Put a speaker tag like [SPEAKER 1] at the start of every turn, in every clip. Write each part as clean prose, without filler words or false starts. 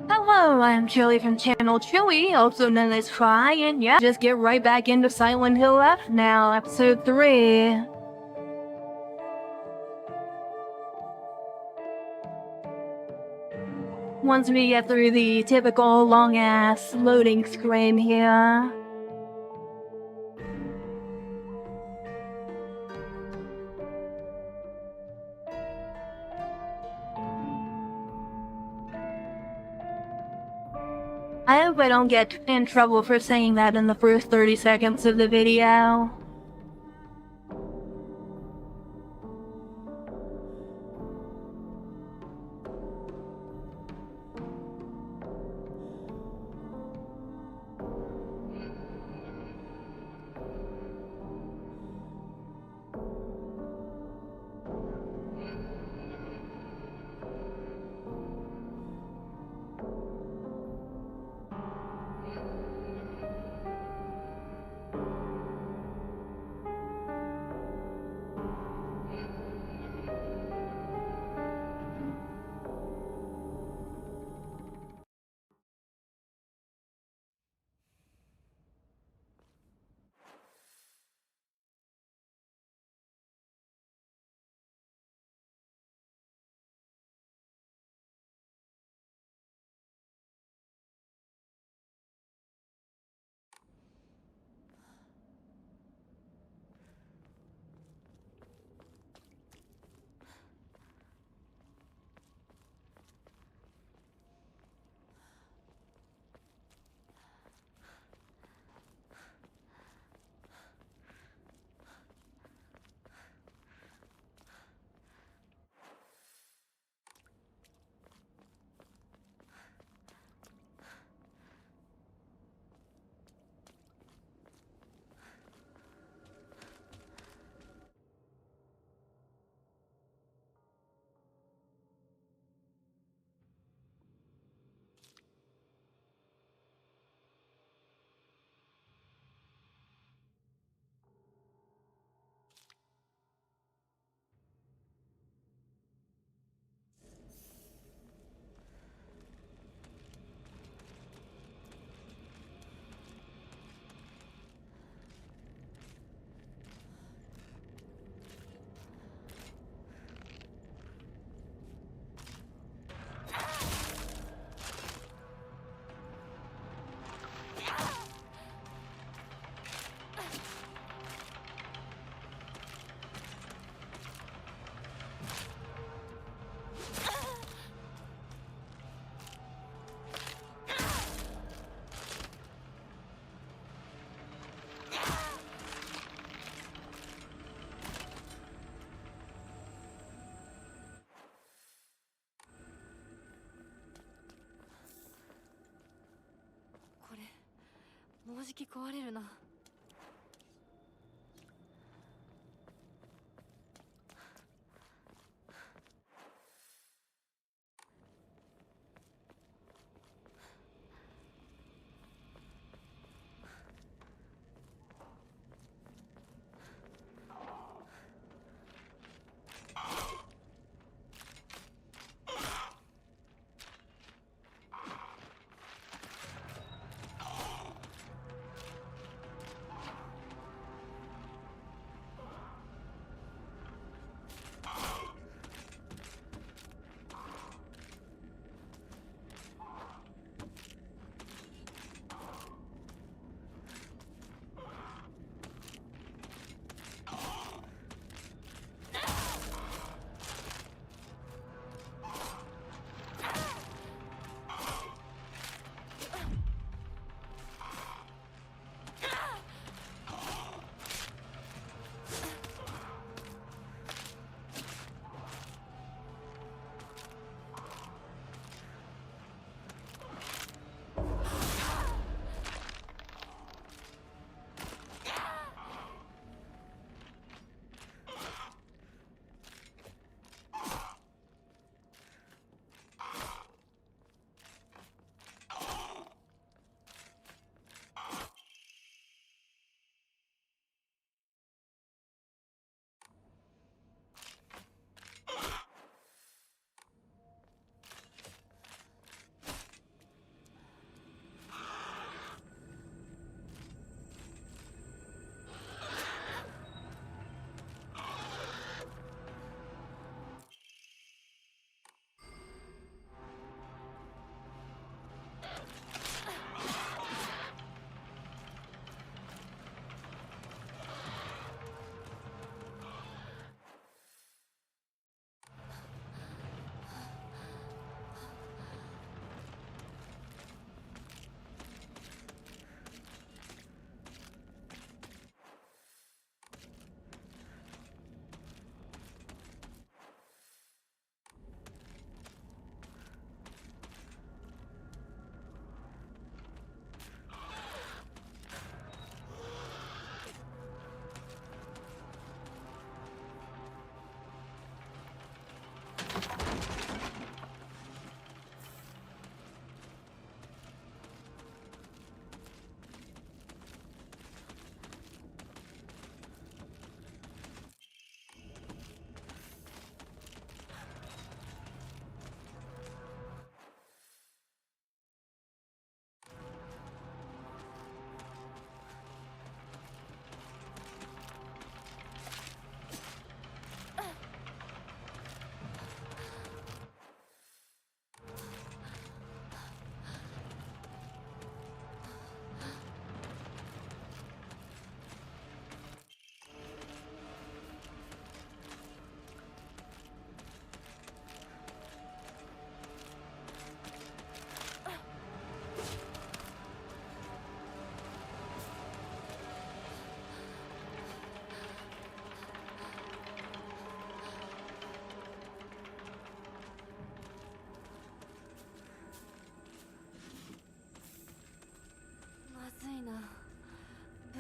[SPEAKER 1] Hello, I'm Chylli from channel Chylli, also known as Cry, and yeah, just get right back into Silent Hill F now, episode 3. Once we get through the typical long-ass loading screen here. I hope I don't get in trouble for saying that in the first 30 seconds of the video.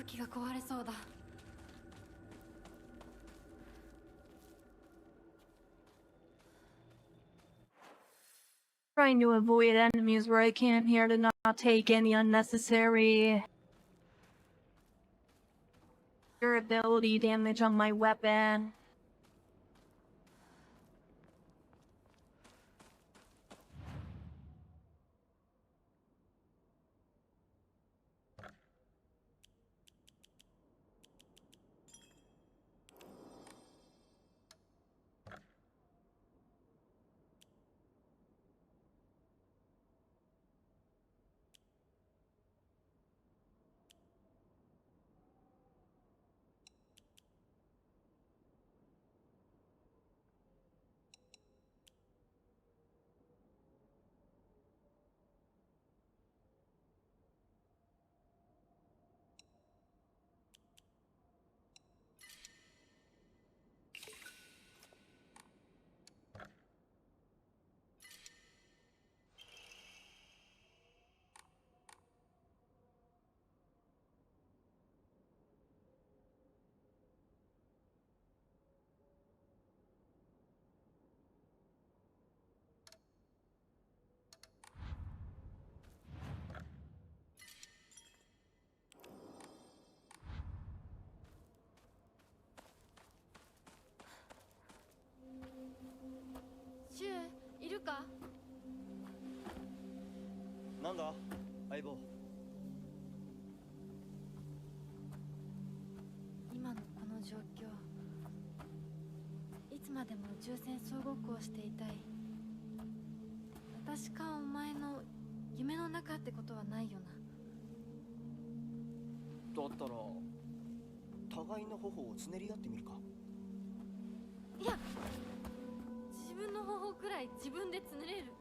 [SPEAKER 2] 武器が壊れそうだ。
[SPEAKER 1] Trying to avoid enemies where I can here to not take any unnecessary durability damage on my weapon.
[SPEAKER 2] シュウ、いるか？
[SPEAKER 3] なんだ相棒。
[SPEAKER 2] 今のこの状況、いつまでも宇宙船総合行していたい。私かお前の夢の中ってことはないよな。
[SPEAKER 3] だったら互いの頬をつねり合ってみるか。
[SPEAKER 2] いや、自分の方法くらい自分でつねれる。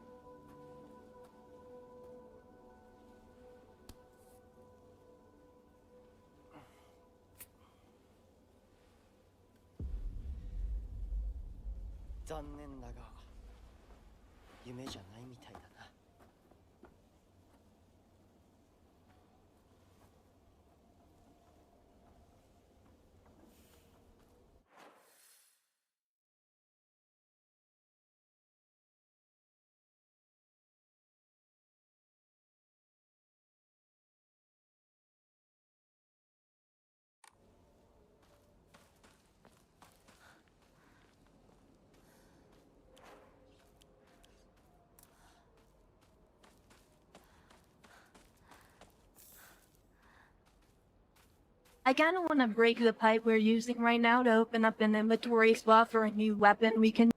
[SPEAKER 3] 残念だが夢じゃないみたいだな。
[SPEAKER 1] I kinda wanna break the pipe we're using right now to open up an inventory spot for a new weapon we can.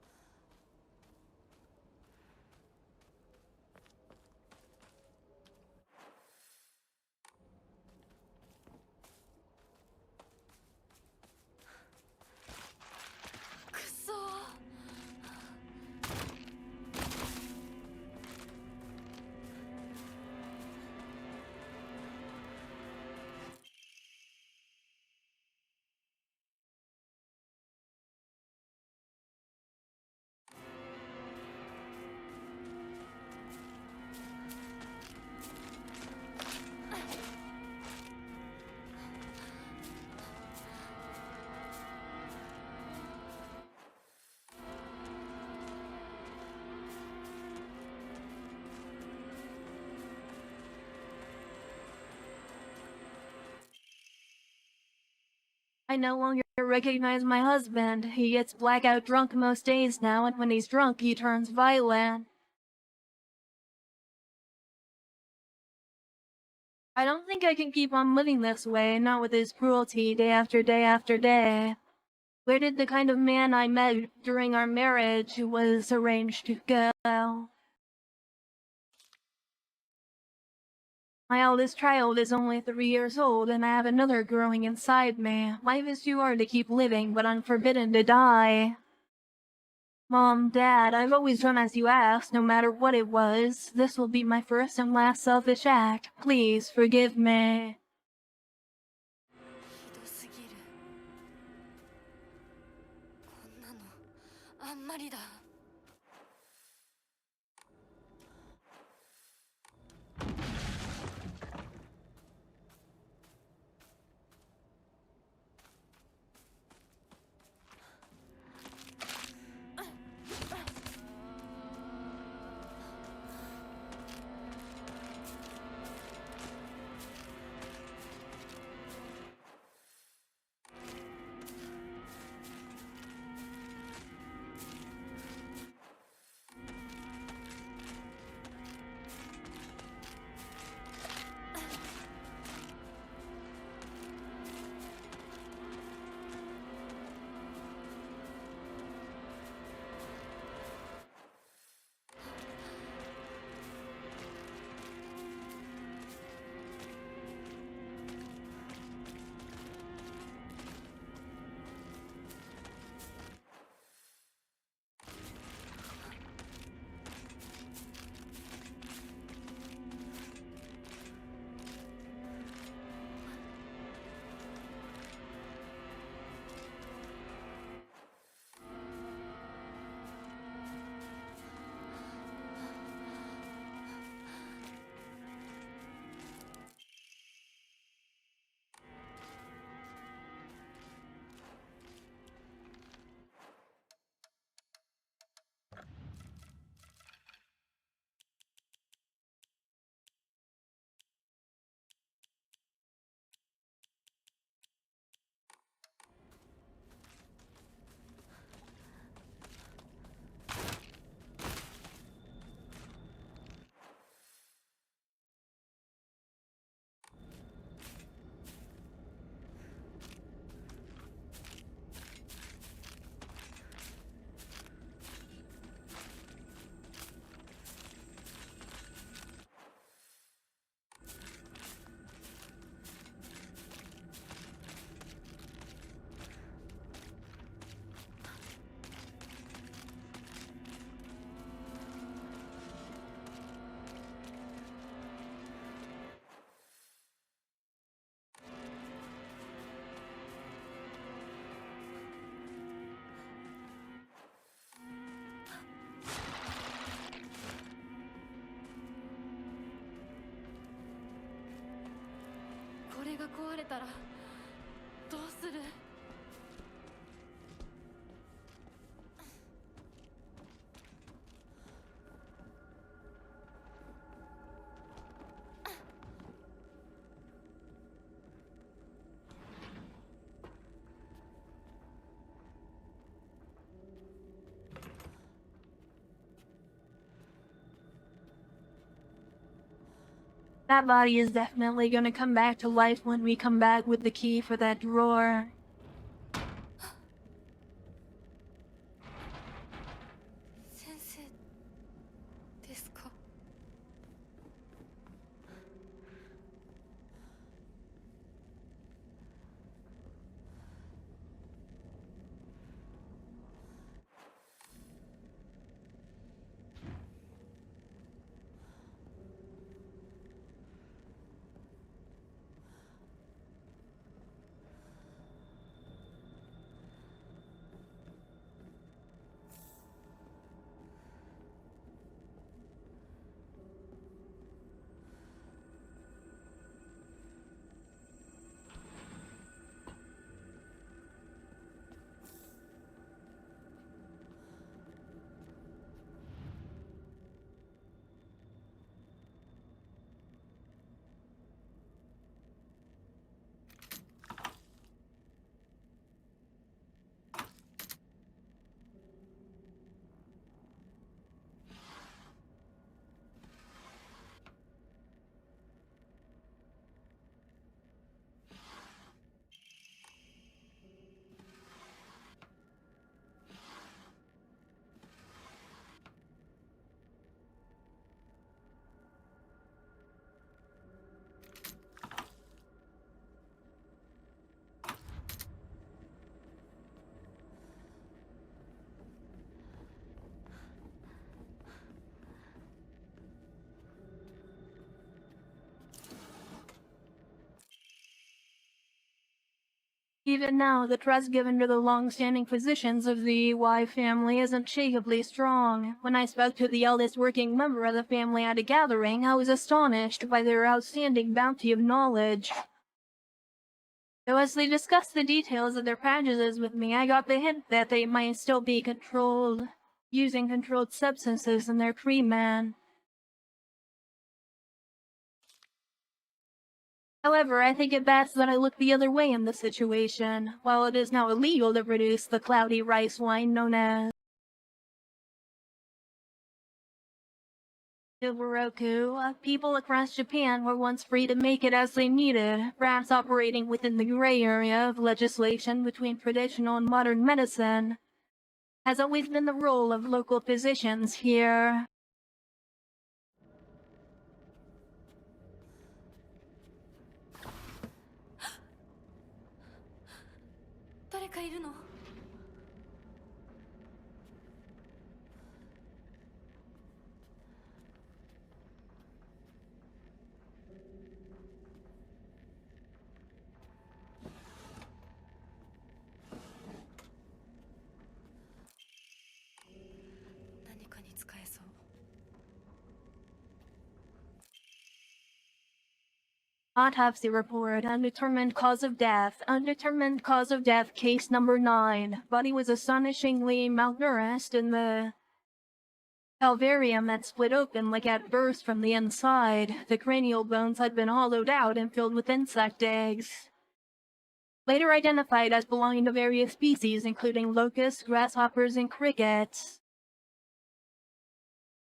[SPEAKER 1] I no longer recognize my husband. He gets blackout drunk most days now, and when he's drunk, he turns violent. I don't think I can keep on living this way, not with his cruelty day after day after day. Where did the kind of man I met during our marriage was arranged to go? My eldest child is only 3 years old, and I have another growing inside me. Life is too hard to keep living, but I'm forbidden to die. Mom, Dad, I've always done as you asked, no matter what it was. This will be my first and last selfish act. Please forgive me.
[SPEAKER 2] ひどすぎる。こんなのあんまりだ。れが壊れたらどうする？That
[SPEAKER 1] body is definitely gonna come back to life when we come back with the key for that drawer.
[SPEAKER 2] 先生ですか？Even
[SPEAKER 1] now, the trust given to the long-standing physicians of the Y family is unshakably strong. When I spoke to the eldest working member of the family at a gathering, I was astonished by their outstanding bounty of knowledge. So as they discussed the details of their practices with me, I got the hint that they might still be using controlled substances in their treatment. However, I think it best that I look the other way in this situation. While it is now illegal to produce the cloudy rice wine known as Ebisugaoka, people across Japan were once free to make it as they needed, perhaps operating within the gray area of legislation between traditional and modern medicine. Has always been the role of local physicians here.
[SPEAKER 2] 誰かいるの？何かに使えそう。
[SPEAKER 1] Autopsy report, undetermined cause of death. Undetermined cause of death, case number 9. Body was astonishingly malnourished in the calvarium that split open like at birth from the inside. The cranial bones had been hollowed out and filled with insect eggs. Later identified as belonging to various species, including locusts, grasshoppers, and crickets.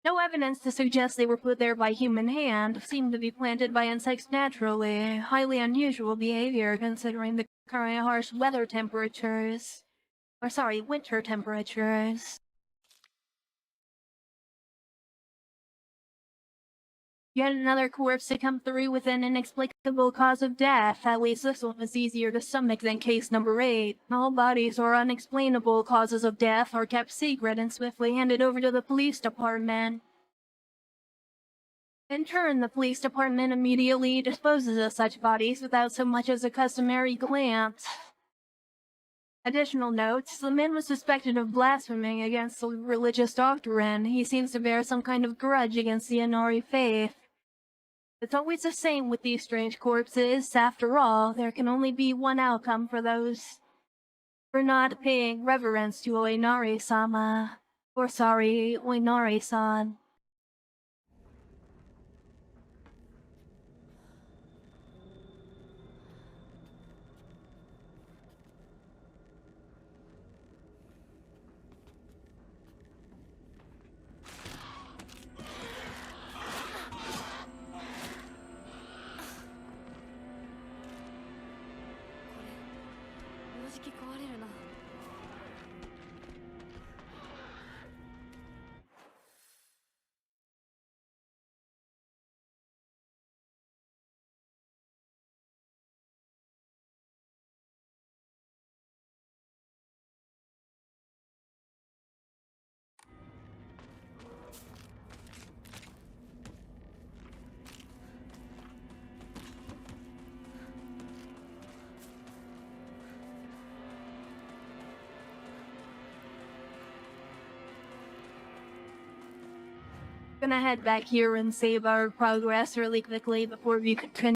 [SPEAKER 1] No evidence to suggest they were put there by human hand, seemed to be planted by insects naturally. Highly unusual behavior considering the current harsh winter temperatures. Yet another corpse to come through with an inexplicable cause of death. At least this one was easier to stomach than case number 8. All bodies or unexplainable causes of death are kept secret and swiftly handed over to the police department. In turn, the police department immediately disposes of such bodies without so much as a customary glance. Additional notes, the man was suspected of blaspheming against the religious doctrine. He seems to bear some kind of grudge against the Inari faith. It's always the same with these strange corpses. After all, there can only be one outcome for those. For not paying reverence to Oinari-sama. Or sorry, Oinari-san. Gonna head back here and save our progress really quickly before we continue.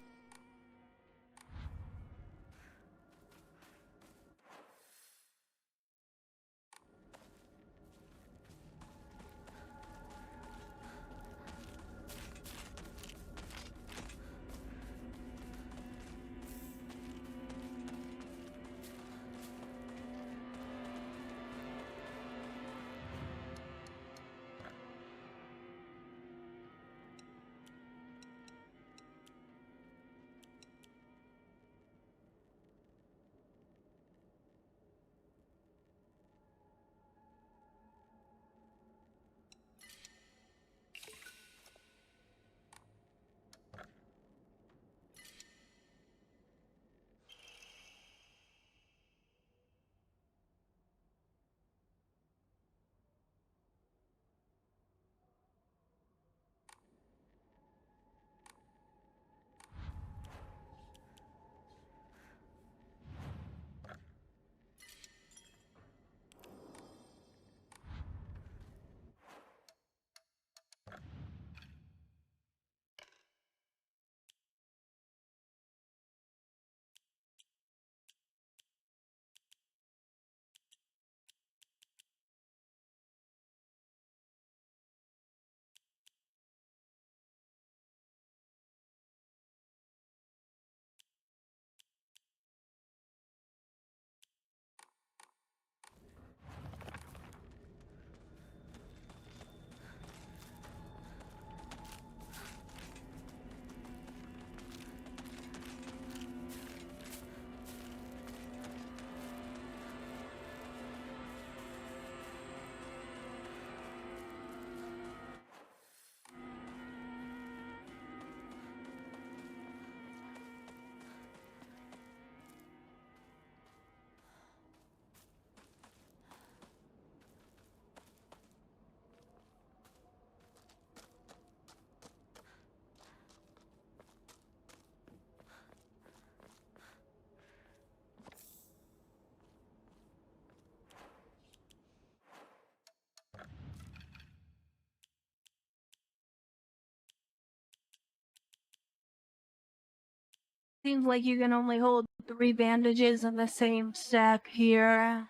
[SPEAKER 1] Seems like you can only hold 3 bandages in the same stack here.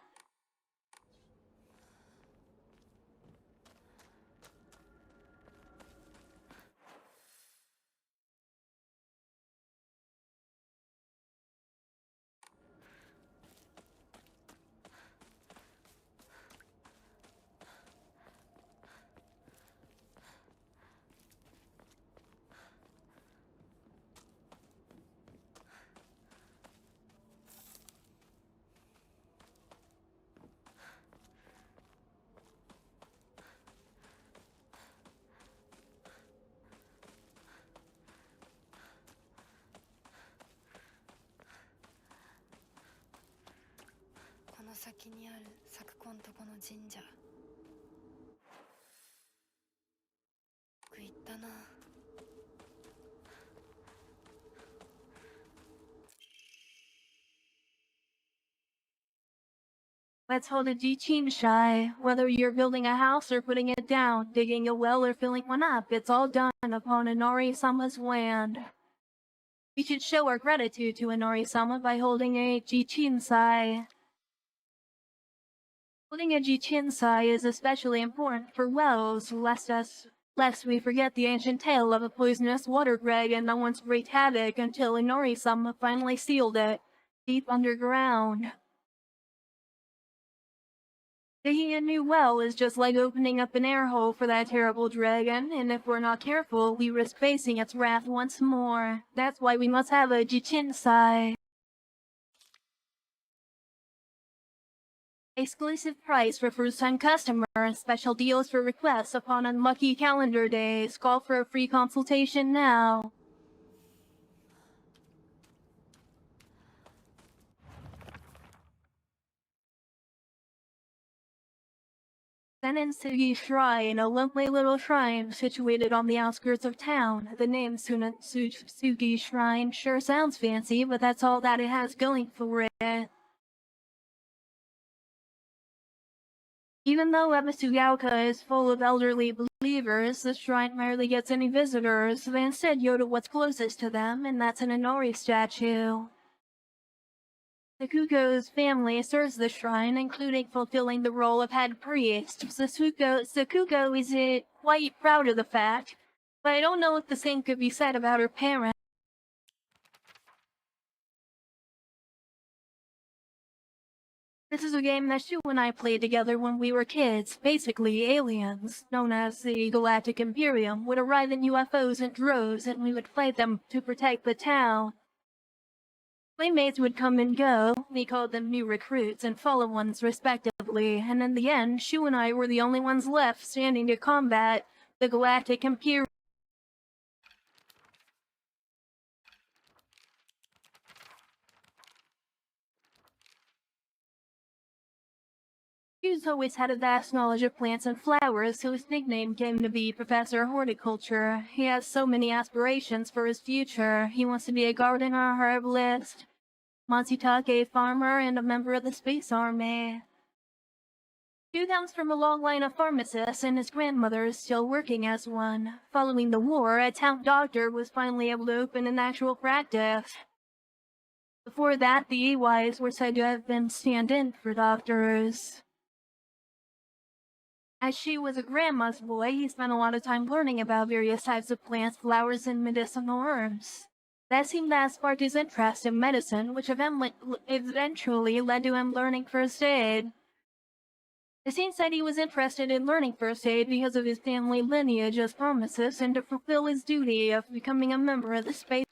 [SPEAKER 1] Let's hold a Jichin shy. Whether you're building a house or putting it down, digging a well or filling one up, it's all done upon Inori-sama's land. We should show our gratitude to Inori-sama by holding a Jichinsai. Holding a Jichinsai is especially important for wells, lest we forget the ancient tale of a poisonous water dragon that once wreaked havoc until Inori-sama finally sealed it, deep underground. Digging a new well is just like opening up an air hole for that terrible dragon, and if we're not careful, we risk facing its wrath once more. That's why we must have a Jichinsai. Exclusive price for first-time customers, special deals for requests upon unlucky calendar days. Call for a free consultation now. Senensugi Shrine, a lovely little shrine situated on the outskirts of town. The name Senensugi Shrine sure sounds fancy, but that's all that it has going for it. Even though Ebisugaoka is full of elderly believers, the shrine rarely gets any visitors. They instead go to what's closest to them, and that's an Inori statue. Sakugo's family serves the shrine, including fulfilling the role of head priest. Sakugo is quite proud of the fact, but I don't know if the same could be said about her parents. This is a game that Shu and I played together when we were kids. Basically, aliens, known as the Galactic Imperium, would arrive in UFOs in droves, and we would fight them to protect the town. Playmates would come and go, we called them new recruits and fallen ones respectively, and in the end, Shu and I were the only ones left standing to combat the Galactic Imperium. Shu's always had a vast knowledge of plants and flowers, so his nickname came to be Professor Horticulture. He has so many aspirations for his future. He wants to be a gardener, herbalist, Matsutake farmer, and a member of the Space Army. Shu comes from a long line of pharmacists, and his grandmother is still working as one. Following the war, a town doctor was finally able to open an actual practice. Before that, the EYs were said to have been stand-in for doctors. As she was a grandma's boy, he spent a lot of time learning about various types of plants, flowers, and medicinal herbs. That seemed to have sparked his interest in medicine, which eventually led to him learning first aid. It seems that he was interested in learning first aid because of his family lineage as pharmacists and to fulfill his duty of becoming a member of the Space.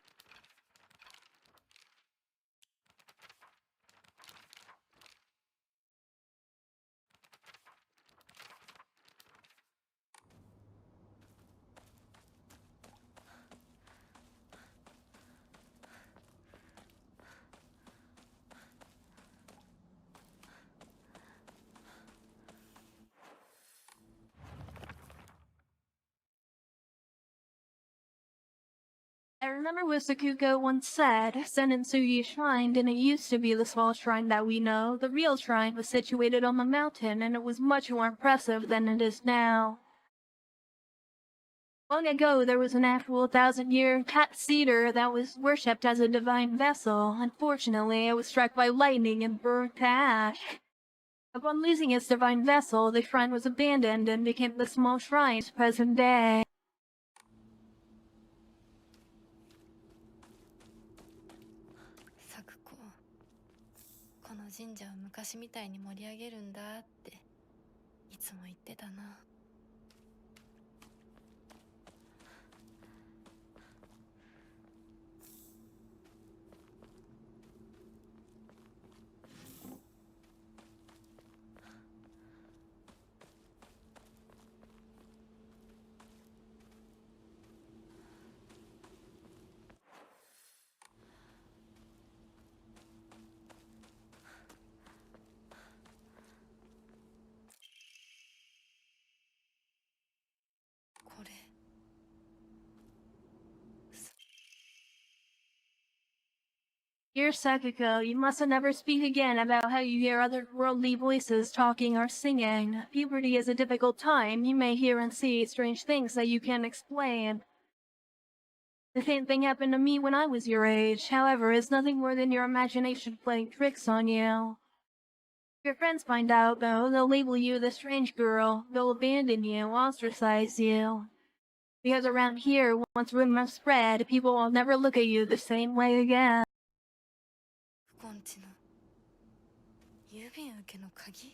[SPEAKER 1] I remember what Sakugo once said, Senensugi Shrine didn't used to be the small shrine that we know. The real shrine was situated on the mountain, and it was much more impressive than it is now. Long ago, there was an actual 1,000-year cat cedar that was worshipped as a divine vessel. Unfortunately, it was struck by lightning and burned to ash. Upon losing its divine vessel, the shrine was abandoned and became the small shrine's present day.
[SPEAKER 2] 咲子、この神社を昔みたいに盛り上げるんだっていつも言ってたな。
[SPEAKER 1] Dear Sakuko, you must never speak again about how you hear otherworldly voices talking or singing. Puberty is a difficult time. You may hear and see strange things that you can't explain. The same thing happened to me when I was your age. However, it's nothing more than your imagination playing tricks on you. If your friends find out, though, they'll label you the strange girl. They'll abandon you, ostracize you. Because around here, once rumors spread, people will never look at you the same way again.
[SPEAKER 2] 右近地の郵便受けの鍵。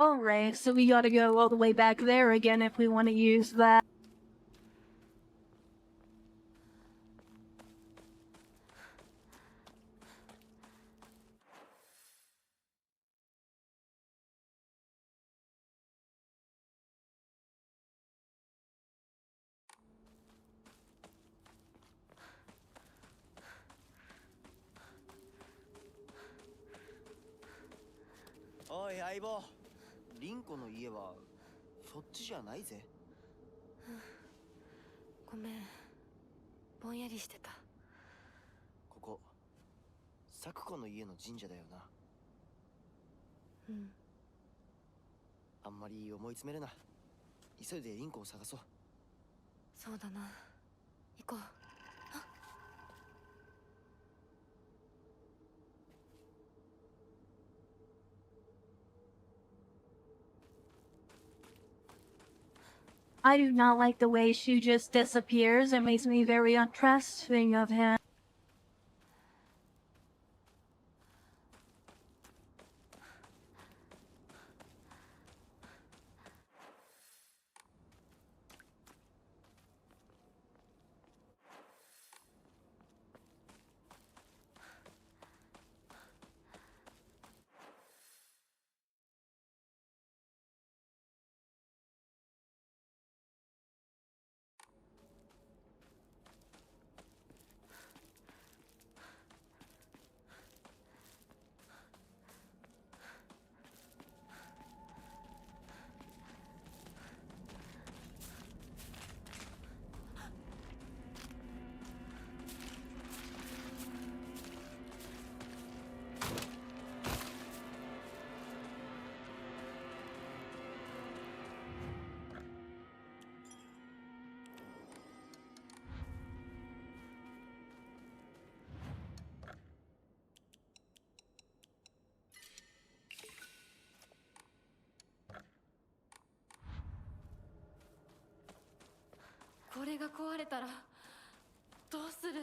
[SPEAKER 1] Alright, so we gotta go all the way back there again if we want to use that.
[SPEAKER 3] おい相棒、リンコの家はそっちじゃないぜ。
[SPEAKER 2] ごめん、ぼんやりしてた。
[SPEAKER 3] ここサクコの家の神社だよな。
[SPEAKER 2] うん。
[SPEAKER 3] あんまり思い詰めるな。急いでリンコを探そう。
[SPEAKER 2] そうだな。行こう。
[SPEAKER 1] I do not like the way Shu just disappears. It makes me very untrusting of him.
[SPEAKER 2] 「これが壊れたらどうする？」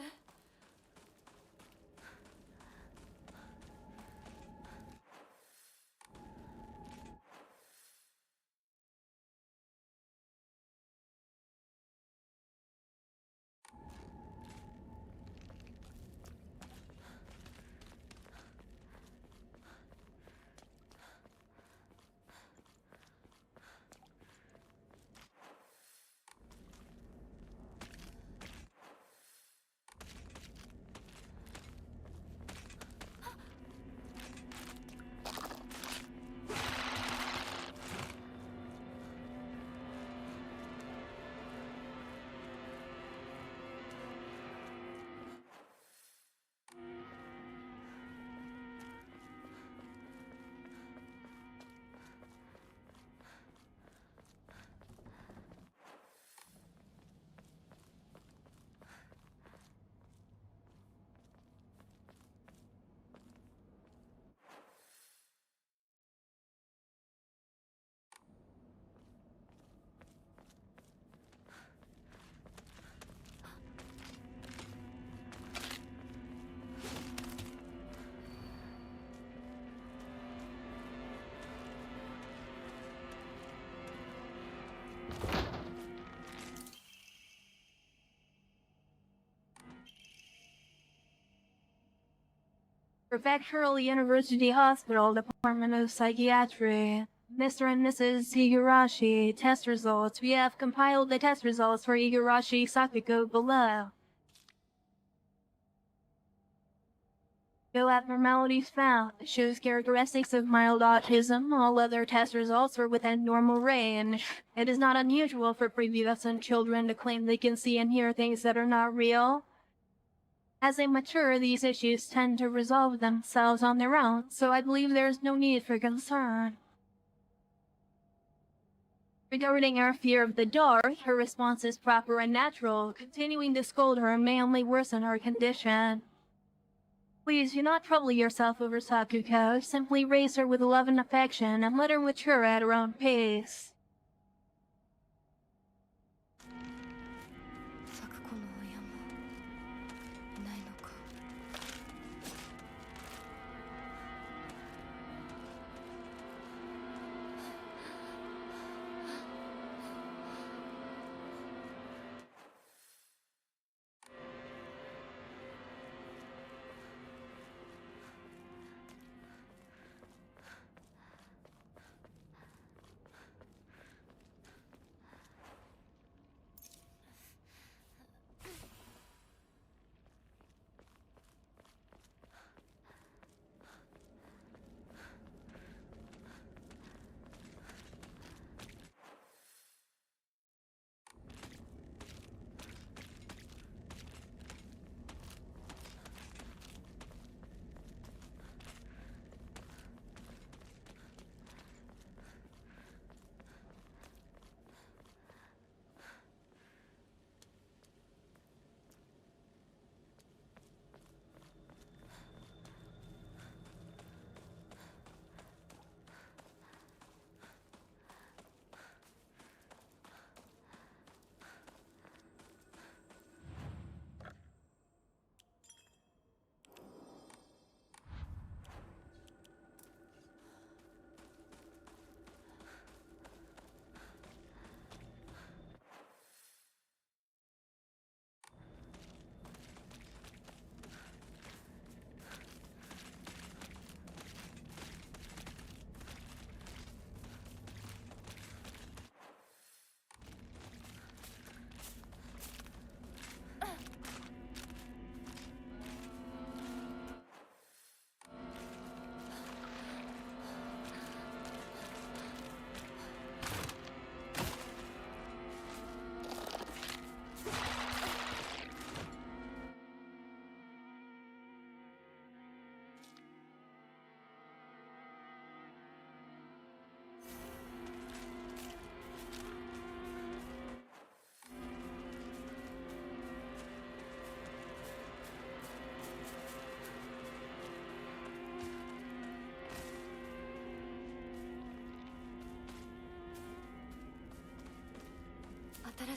[SPEAKER 1] Prefectural University Hospital, Department of Psychiatry. Mr. and Mrs. Higurashi, test results. We have compiled the test results for Higurashi Sakuko below. No abnormalities found. Shows characteristics of mild autism. All other test results are within normal range. It is not unusual for prepubescent children to claim they can see and hear things that are not real. As they mature, these issues tend to resolve themselves on their own, so I believe there is no need for concern. Regarding her fear of the dark, her response is proper and natural. Continuing to scold her may only worsen her condition. Please do not trouble yourself over Sakuko. Simply raise her with love and affection and let her mature at her own pace.
[SPEAKER 2] 咲く子の親もいないのか。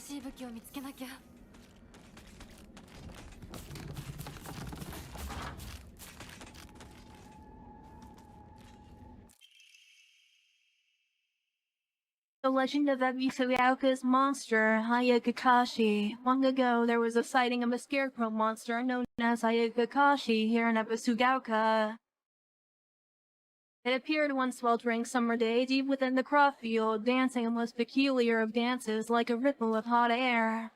[SPEAKER 2] 新しい武器を見つけなきゃ。
[SPEAKER 1] The legend of Ebisugaoka's monster, Hayakakashi. Long ago, there was a sighting of a scarecrow monster known as Hayakakashi here in Ebisugaoka. It appeared one sweltering summer day deep within the crop field, dancing a most peculiar of dances like a ripple of hot air.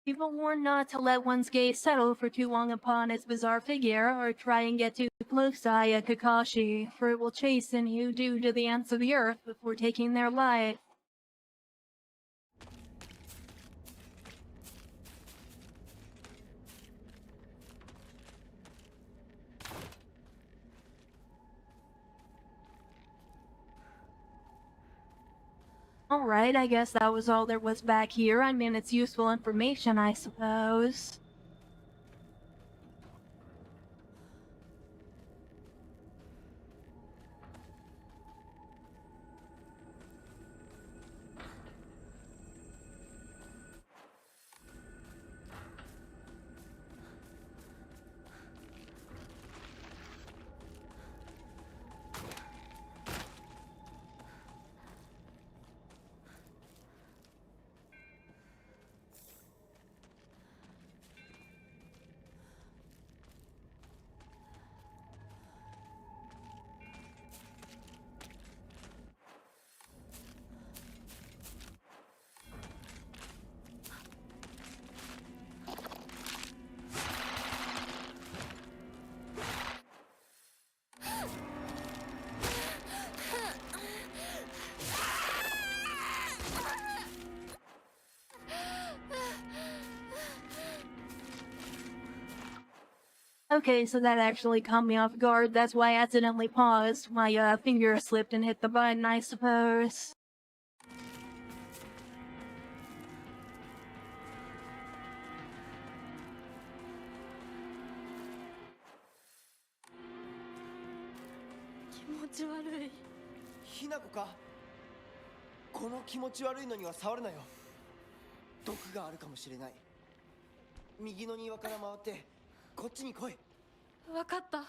[SPEAKER 1] People warned not to let one's gaze settle for too long upon its bizarre figure, or try and get too close to Hayakakashi, for it will chasten you due to the ends of the earth before taking their life. Alright, I guess that was all there was back here. I mean, it's useful information, I suppose. Okay, so that actually caught me off guard. That's why I accidentally paused. My finger slipped and hit the button, I suppose.
[SPEAKER 3] 「ひなこか？この気持ち悪いのには触るなよ。毒があるかもしれない。右の庭から回ってこっちに来い。
[SPEAKER 2] 分かった。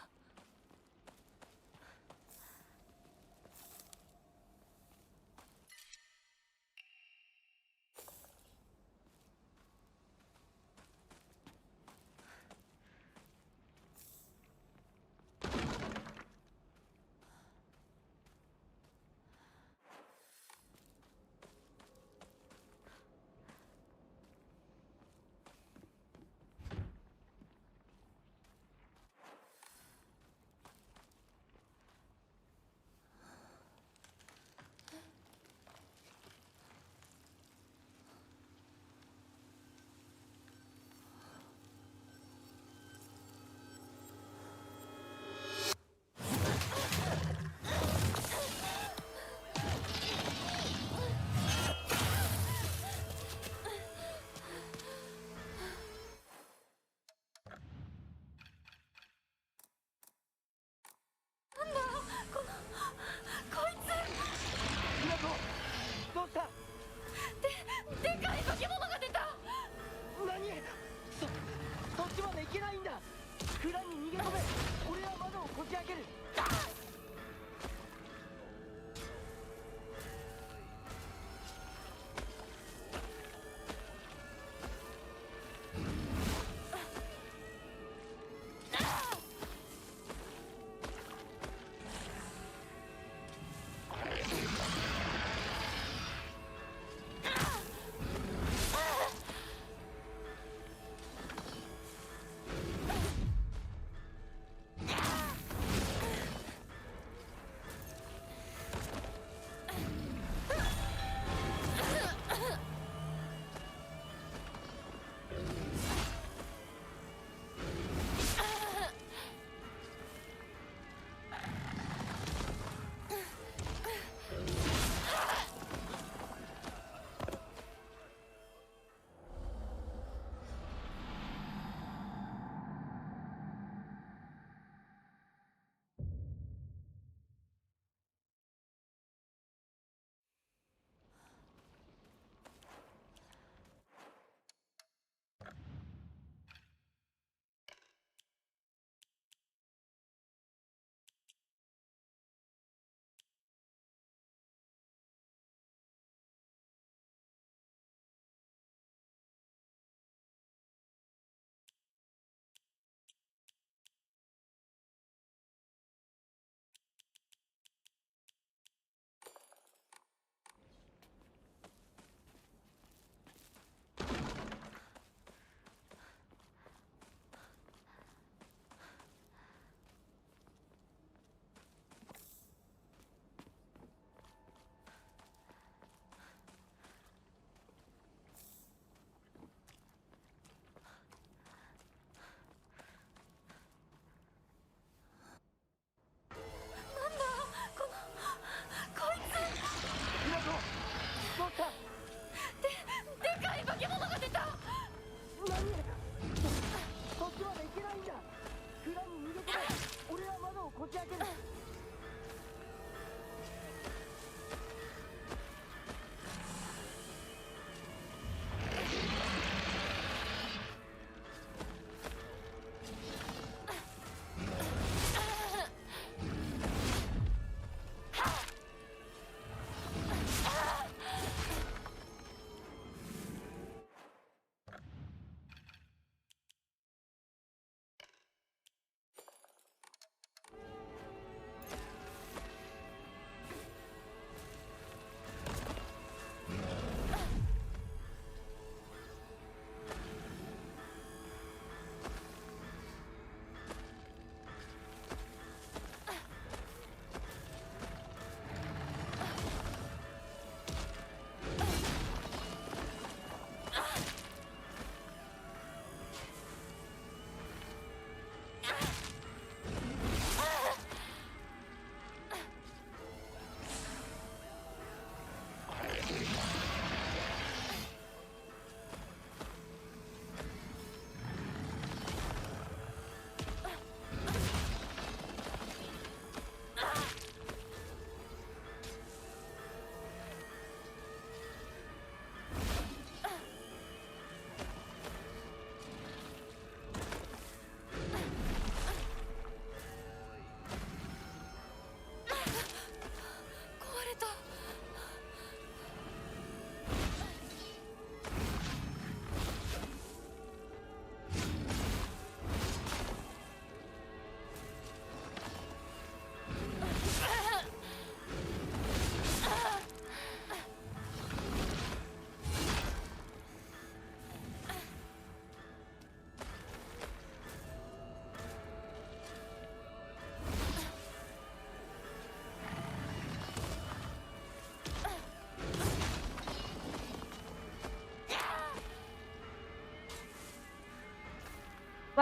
[SPEAKER 2] でかい化け物が出た。
[SPEAKER 3] 何？そっちまで行けないんだ。蔵に逃げ込め。俺は窓をこじ開ける。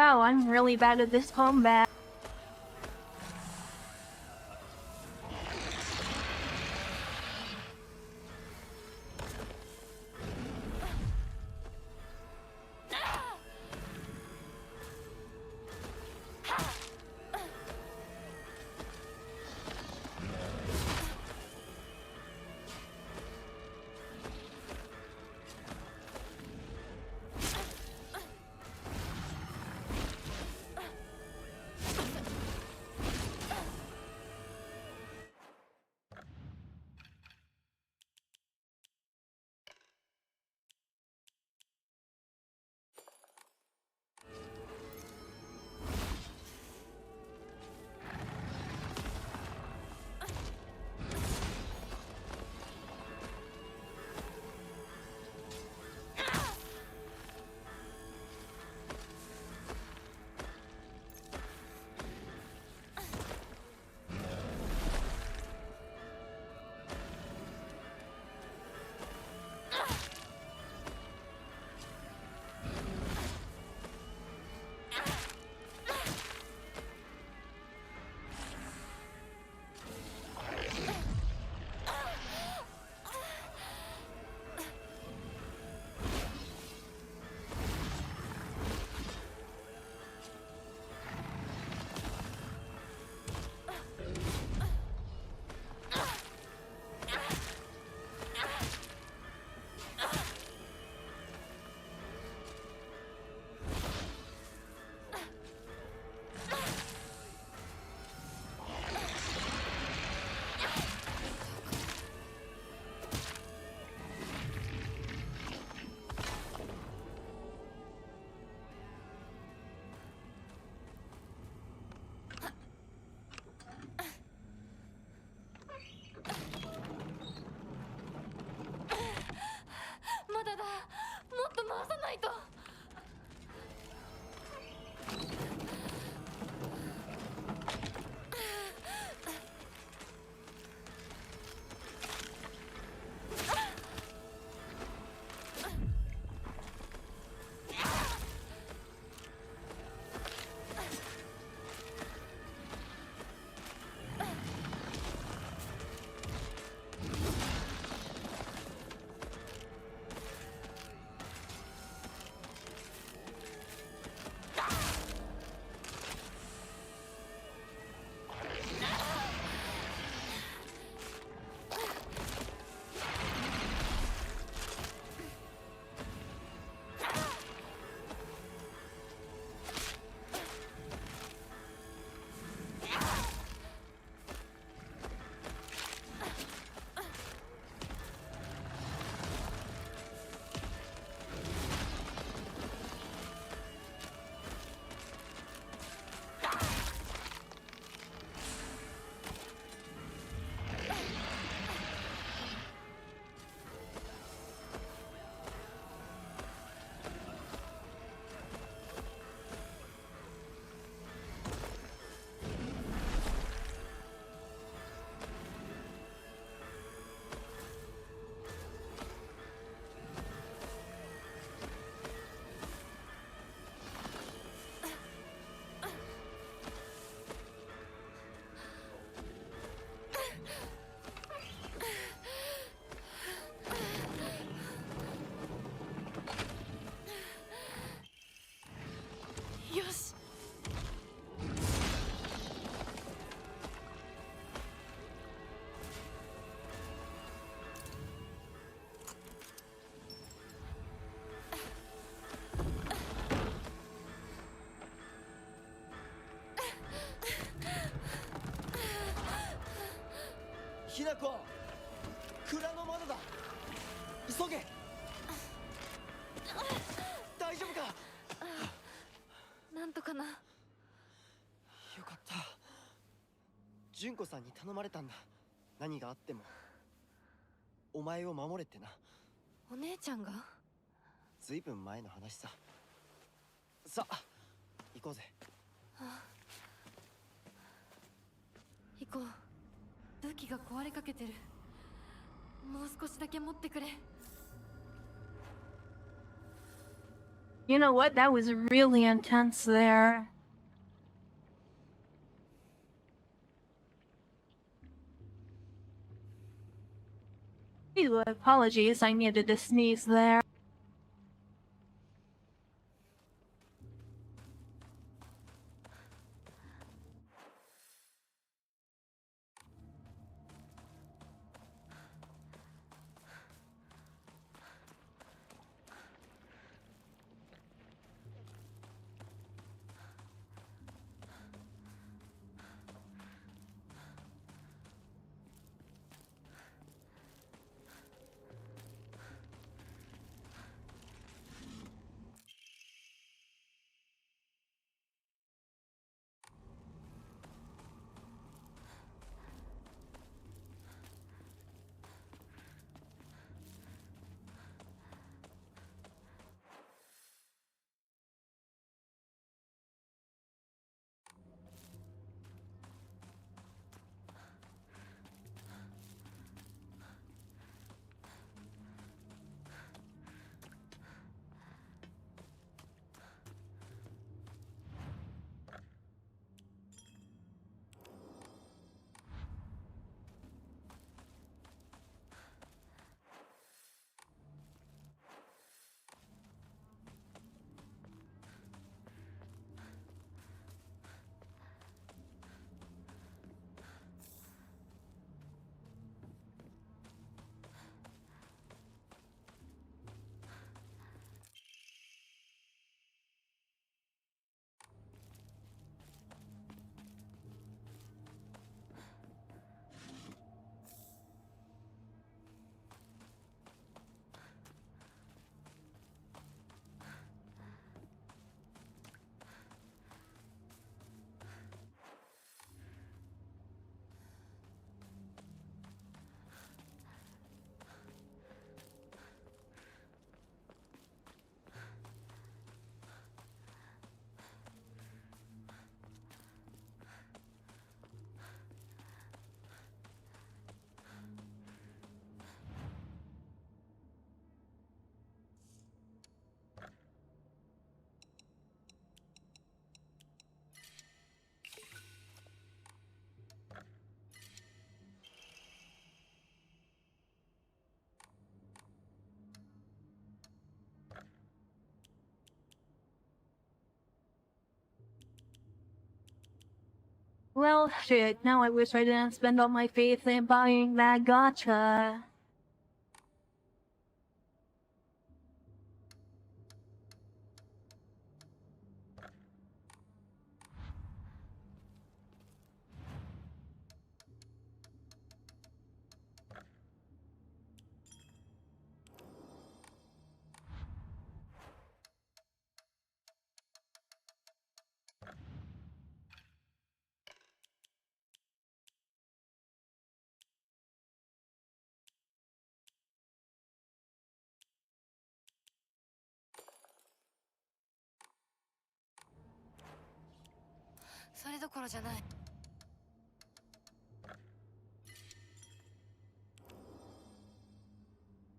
[SPEAKER 1] Wow, I'm really bad at this combat.
[SPEAKER 3] ひなこ、蔵の窓だ。急げ。大丈夫か。
[SPEAKER 2] なんとかな。
[SPEAKER 3] よかった。純子さんに頼まれたんだ。何があってもお前を守れってな。
[SPEAKER 2] お姉ちゃんが？
[SPEAKER 3] ずいぶん前の話さ。さあ行こうぜ。
[SPEAKER 2] 行こう。武器が壊れかけてる。もう少しだけ持ってくれ。
[SPEAKER 1] You know what? That was really intense there. Ew, apologies, I needed to sneeze there. Well, shit, now I wish I didn't spend all my faith in buying that gacha.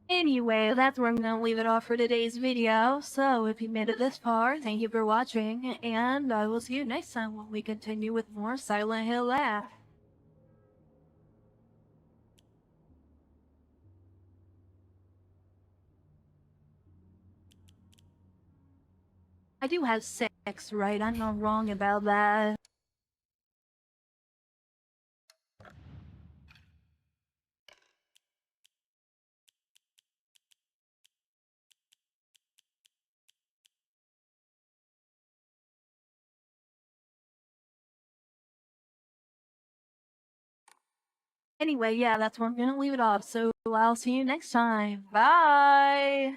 [SPEAKER 1] Anyway, that's where I'm gonna leave it off for today's video. So if you made it this far, thank you for watching, and I will see you next time when we continue with more Silent Hill F. I do have 6, right? I'm not wrong about that. Anyway, yeah, that's where I'm gonna leave it off. So I'll see you next time. Bye!